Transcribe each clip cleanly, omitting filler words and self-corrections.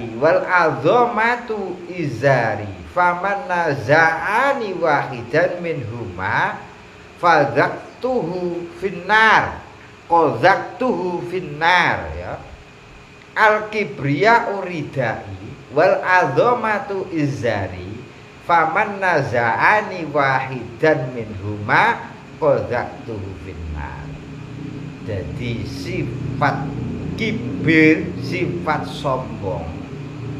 ridai wal azamatu izari faman naza'ani wahidan minhuma fadzaktuhu finnar qadzaktuhu finnar ya. Al kibriya uridai wal azamatu izari faman naza'ani wahidan minhuma qadzaktuhu finnar. Jadi sifat kibir, sifat sombong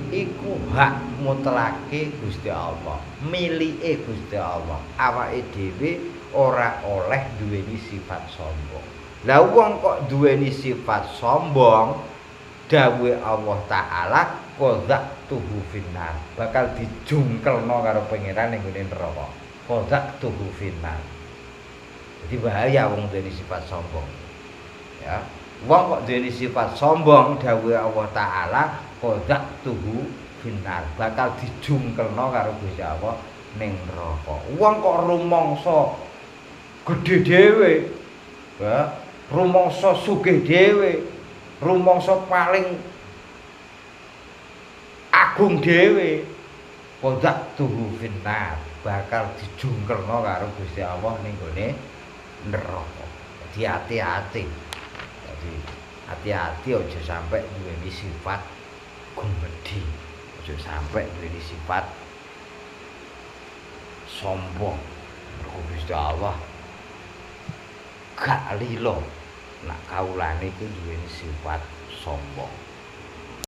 iku hak mutlake Gusti Allah, milike Gusti Allah. Awake dhewe ora oleh duweni sifat sombong. Lah wong kok duweni sifat sombong, dawuhe Allah taala qadzaktuhu finnar, bakal dijungkelno karo pangeran ning ngene neraka. Qadzaktuhu finnar. Jadi bahaya wong duweni sifat sombong. Ya. Wong kok duweni sifat sombong, dawuhe Allah taala qadzaktuhu finnar, bakal dijungkelno karo Gusti Allah ning neraka. Wong kok rumangsa gedhe dhewe, ya, rumangsa sugih dhewe, rumangsa paling agung dhewe, qadzaktuhu finnar, bakal dijungkelno karo Gusti Allah ning gone neraka. Jadi hati-hati. Hati-hati aja sampai duweni sifat gumedhi, aja sampai duweni sifat sombong. Mergo Gusti Allah gak lilo nak kawulane iki duweni sifat sombong.